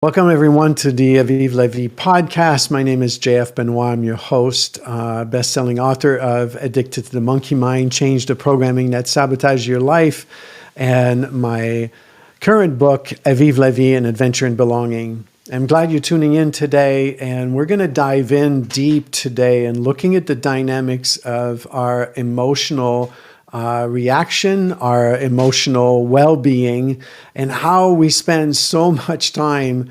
Welcome, everyone, to the Avive podcast. My name is JF Benoit. I'm your host, best-selling author of Addicted to the Monkey Mind, Change the Programming That Sabotages Your Life, and my current book, Avive, An Adventure in Belonging. I'm glad you're tuning in today, and we're going to dive in deep today and looking at the dynamics of our emotional reaction, our emotional well-being, and how we spend so much time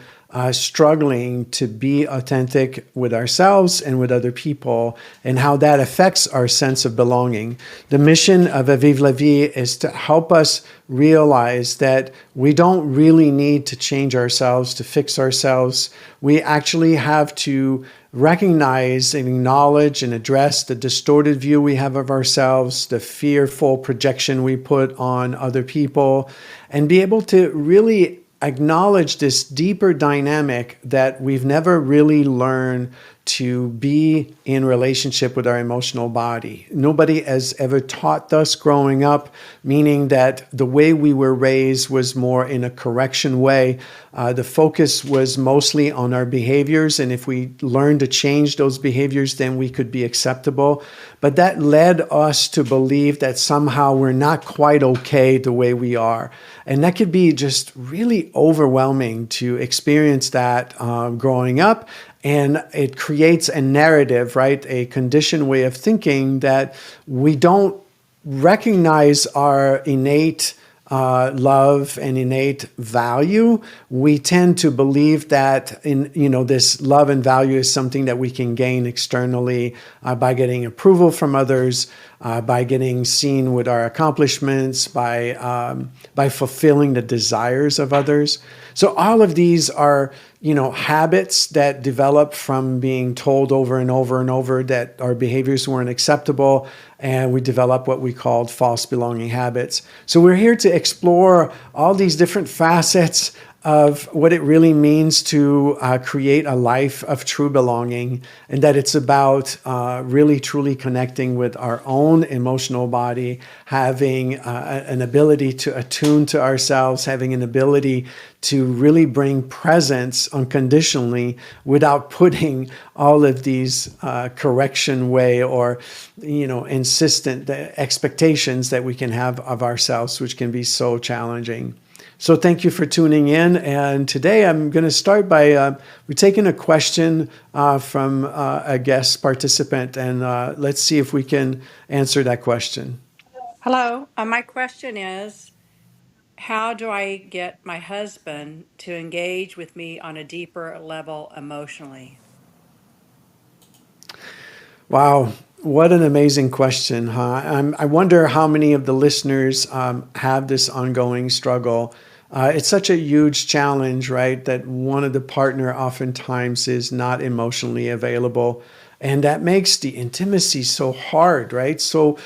struggling to be authentic with ourselves and with other people, and how that affects our sense of belonging. The mission of Avive is to help us realize that we don't really need to change ourselves to fix ourselves. We actually have to recognize and acknowledge and address the distorted view we have of ourselves, the fearful projection we put on other people, and be able to really acknowledge this deeper dynamic that we've never really learned to be in relationship with our emotional body. Nobody has ever taught us growing up, meaning that the way we were raised was more in a correction way. The focus was mostly on our behaviors, and if we learned to change those behaviors, then we could be acceptable. But that led us to believe that somehow we're not quite okay the way we are. And that could be just really overwhelming to experience that growing up. And it creates a narrative, right? A conditioned way of thinking that we don't recognize our innate love and innate value. We tend to believe that this love and value is something that we can gain externally by getting approval from others, by getting seen with our accomplishments, by fulfilling the desires of others. So all of these are habits that develop from being told over and over and over that our behaviors weren't acceptable, and we develop what we called false belonging habits. So we're here to explore all these different facets of what it really means to create a life of true belonging, and that it's about really truly connecting with our own emotional body, having an ability to attune to ourselves, having an ability to really bring presence unconditionally without putting all of these correction way or insistent expectations that we can have of ourselves, which can be so challenging. So thank you for tuning in. And today I'm going to start by, we're taking a question from a guest participant, and let's see if we can answer that question. Hello. My question is, how do I get my husband to engage with me on a deeper level emotionally? Wow, what an amazing question, huh? I wonder how many of the listeners have this ongoing struggle. It's such a huge challenge, right? That one of the partner oftentimes is not emotionally available. And that makes the intimacy so hard, right? So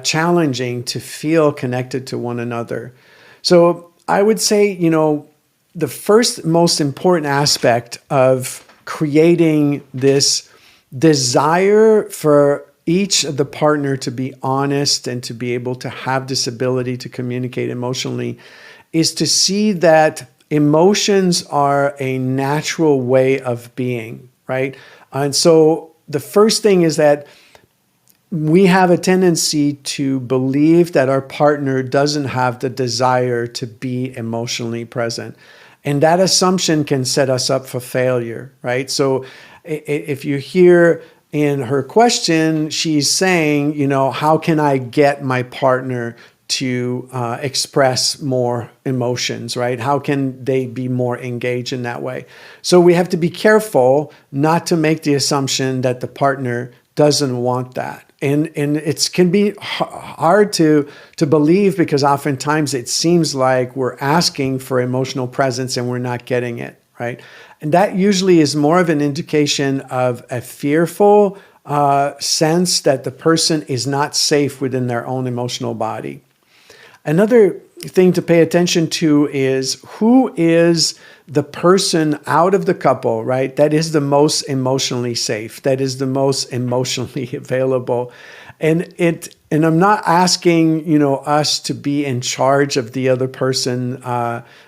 challenging to feel connected to one another. So I would say, the first most important aspect of creating this desire for each of the partner to be honest and to be able to have this ability to communicate emotionally is to see that emotions are a natural way of being, right? And so the first thing is that we have a tendency to believe that our partner doesn't have the desire to be emotionally present. And that assumption can set us up for failure, right? So if you hear in her question, she's saying, how can I get my partner to express more emotions, right? How can they be more engaged in that way? So we have to be careful not to make the assumption that the partner doesn't want that. And it can be hard to believe, because oftentimes it seems like we're asking for emotional presence and we're not getting it, right? And that usually is more of an indication of a fearful sense that the person is not safe within their own emotional body. Another thing to pay attention to is who is the person out of the couple, right? That is the most emotionally safe, that is the most emotionally available. And I'm not asking, us to be in charge of the other person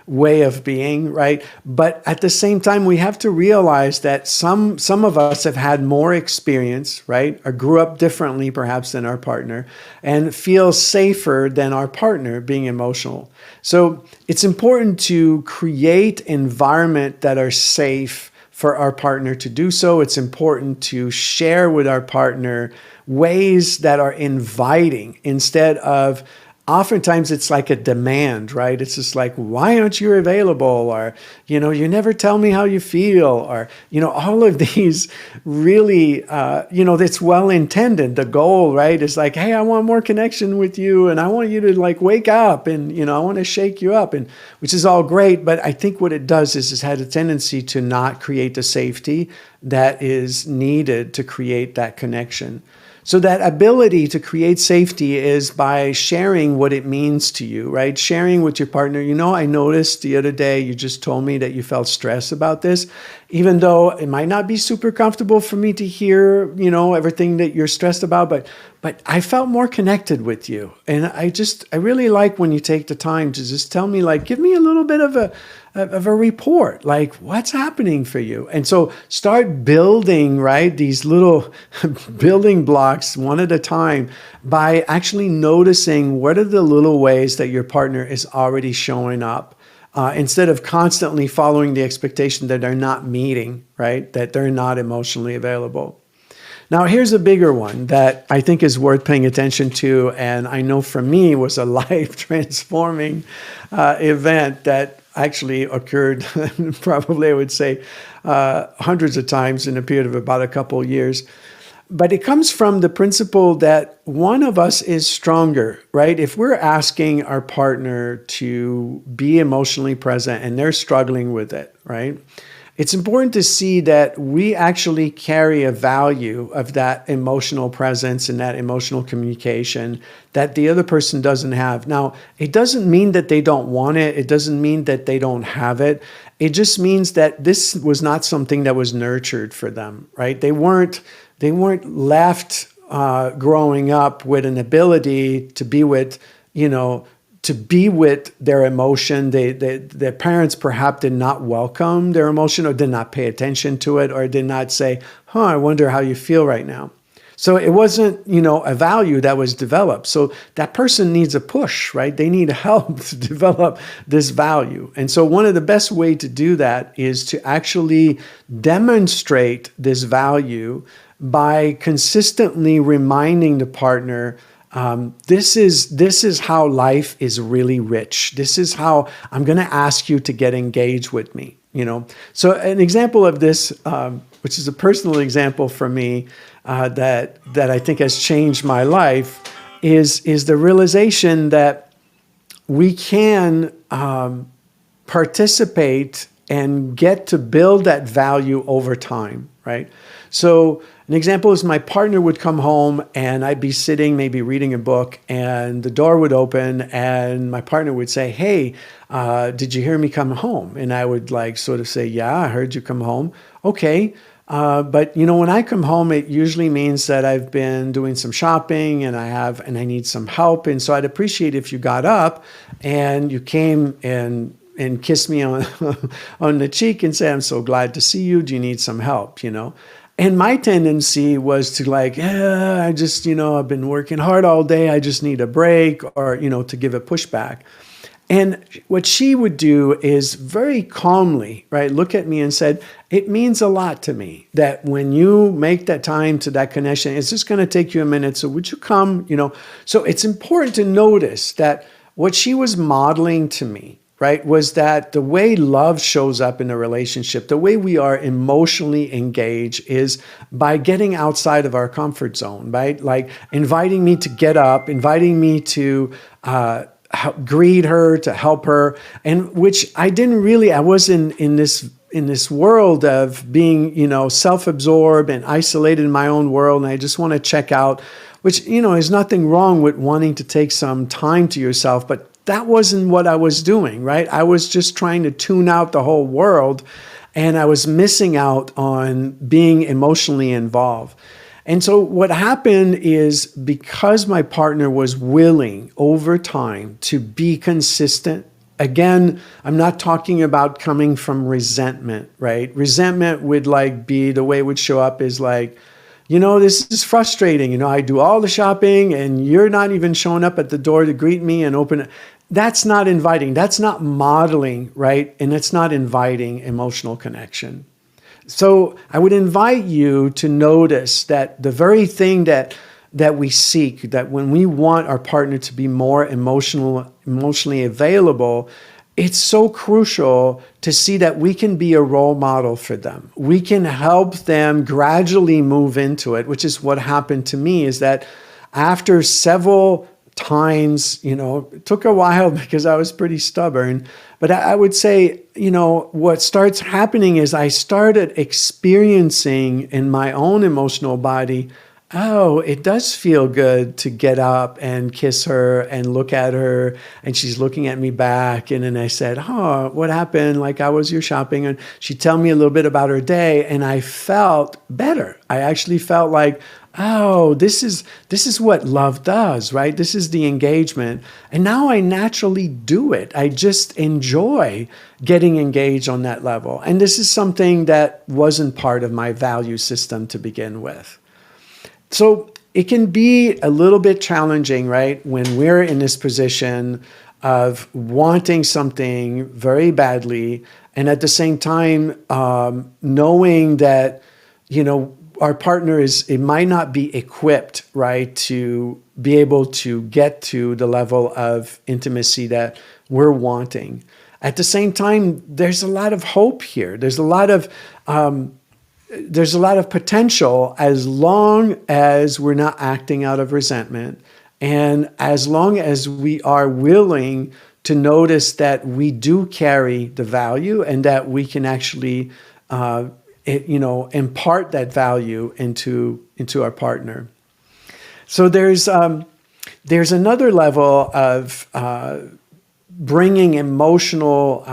way of being, right? But at the same time, we have to realize that some of us have had more experience, right? Or grew up differently perhaps than our partner and feel safer than our partner being emotional. So it's important to create environment that are safe for our partner to do so. It's important to share with our partner ways that are inviting instead of, oftentimes it's like a demand, right? It's just like, why aren't you available? Or, you never tell me how you feel. Or, all of these really, that's well intended. The goal, right, is like, hey, I want more connection with you. And I want you to like wake up and, I want to shake you up, and which is all great. But I think what it does is it has a tendency to not create the safety that is needed to create that connection. So that ability to create safety is by sharing what it means to you, right? Sharing with your partner, I noticed the other day you just told me that you felt stressed about this, even though it might not be super comfortable for me to hear, everything that you're stressed about, but I felt more connected with you. And I really like when you take the time to just tell me, like, give me a little bit of a report, like what's happening for you. And so start building, right, these little building blocks one at a time by actually noticing what are the little ways that your partner is already showing up. Instead of constantly following the expectation that they're not meeting, right, that they're not emotionally available. Now, here's a bigger one that I think is worth paying attention to, and I know for me was a life-transforming event that actually occurred probably, I would say, hundreds of times in a period of about a couple of years. But it comes from the principle that one of us is stronger, right? If we're asking our partner to be emotionally present and they're struggling with it, right? It's important to see that we actually carry a value of that emotional presence and that emotional communication that the other person doesn't have. Now, it doesn't mean that they don't want it. It doesn't mean that they don't have it. It just means that this was not something that was nurtured for them, right? They weren't left growing up with an ability to be with, to be with their emotion. Their parents perhaps did not welcome their emotion or did not pay attention to it or did not say, I wonder how you feel right now. So it wasn't, a value that was developed. So that person needs a push, right? They need help to develop this value. And so one of the best way to do that is to actually demonstrate this value by consistently reminding the partner, this is how life is really rich. This is how I'm going to ask you to get engaged with me. So an example of this, which is a personal example for me, that I think has changed my life, is the realization that we can participate and get to build that value over time, right? So an example is my partner would come home and I'd be sitting, maybe reading a book, and the door would open and my partner would say, hey, did you hear me come home? And I would sort of say, yeah, I heard you come home. Okay. But when I come home, it usually means that I've been doing some shopping and I need some help. And so I'd appreciate if you got up and you came and kissed me on on the cheek and say, I'm so glad to see you. Do you need some help? And my tendency was to I just, I've been working hard all day. I just need a break, or, to give a pushback. And what she would do is very calmly, right, look at me and said, it means a lot to me that when you make that time to that connection, it's just going to take you a minute. So would you come, So it's important to notice that what she was modeling to me, right, was that the way love shows up in a relationship, the way we are emotionally engaged is by getting outside of our comfort zone, right? Like inviting me to get up, inviting me to greet her, to help her, and which I was in this world of being, self-absorbed and isolated in my own world. And I just want to check out, which, there's nothing wrong with wanting to take some time to yourself, but that wasn't what I was doing, right? I was just trying to tune out the whole world, and I was missing out on being emotionally involved. And so what happened is, because my partner was willing over time to be consistent. Again, I'm not talking about coming from resentment, right? Resentment would like be the way it would show up is like, this is frustrating. I do all the shopping and you're not even showing up at the door to greet me and open it. That's not inviting. That's not modeling, right? And it's not inviting emotional connection. So I would invite you to notice that the very thing that we seek, that when we want our partner to be more emotionally available, it's so crucial to see that we can be a role model for them. We can help them gradually move into it, which is what happened to me, is that after several times, it took a while because I was pretty stubborn, but I would say, what starts happening is I started experiencing in my own emotional body, oh, it does feel good to get up and kiss her and look at her, and she's looking at me back. And then I said, oh, what happened? Like, how was your shopping? And she'd tell me a little bit about her day, and I felt better. I actually felt like, oh, this is what love does, right? This is the engagement. And now I naturally do it. I just enjoy getting engaged on that level. And this is something that wasn't part of my value system to begin with. So it can be a little bit challenging, right? When we're in this position of wanting something very badly, and at the same time, knowing that, our partner it might not be equipped, right, to be able to get to the level of intimacy that we're wanting. At the same time, there's a lot of hope here. There's a lot of potential, as long as we're not acting out of resentment, and as long as we are willing to notice that we do carry the value and that we can actually impart that value into our partner. So there's another level of bringing emotional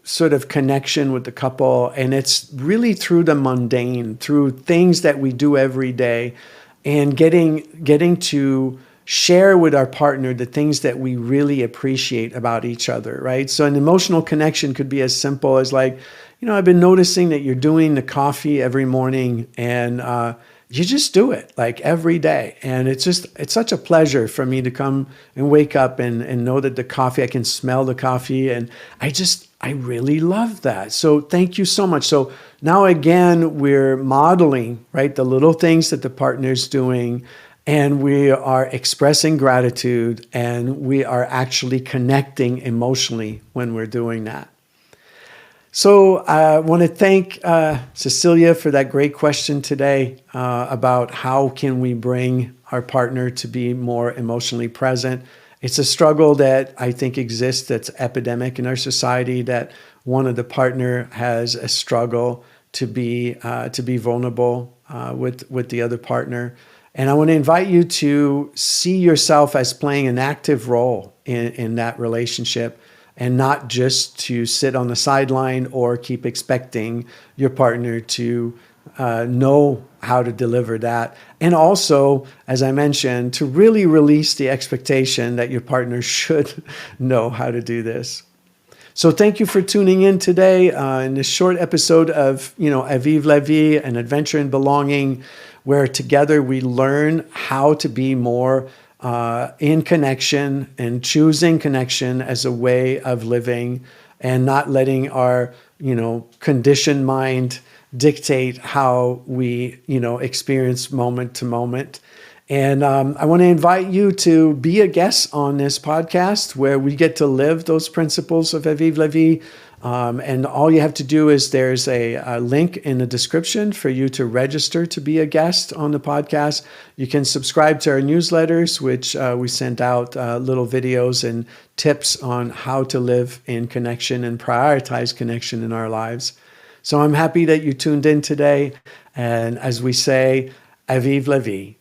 sort of connection with the couple, and it's really through the mundane, through things that we do every day, and getting to share with our partner the things that we really appreciate about each other, right? So an emotional connection could be as simple as like, I've been noticing that you're doing the coffee every morning, and you just do it like every day. And it's such a pleasure for me to come and wake up and know that the coffee, I can smell the coffee. And I really love that. So thank you so much. So now again, we're modeling, right, the little things that the partner's doing, and we are expressing gratitude, and we are actually connecting emotionally when we're doing that. So I want to thank Cecilia for that great question today about how can we bring our partner to be more emotionally present. It's a struggle that I think exists, that's epidemic in our society, that one of the partner has a struggle to be vulnerable with the other partner. And I want to invite you to see yourself as playing an active role in that relationship, and not just to sit on the sideline or keep expecting your partner to know how to deliver that. And also, as I mentioned, to really release the expectation that your partner should know how to do this. So thank you for tuning in today in this short episode of, Avive La Vie, an adventure in belonging, where together we learn how to be more in connection and choosing connection as a way of living, and not letting our, conditioned mind dictate how we, experience moment to moment. And I want to invite you to be a guest on this podcast, where we get to live those principles of Avive La Vie. And all you have to do is there's a link in the description for you to register to be a guest on the podcast. You can subscribe to our newsletters, which we send out little videos and tips on how to live in connection and prioritize connection in our lives. So I'm happy that you tuned in today. And as we say, Avive La Vie.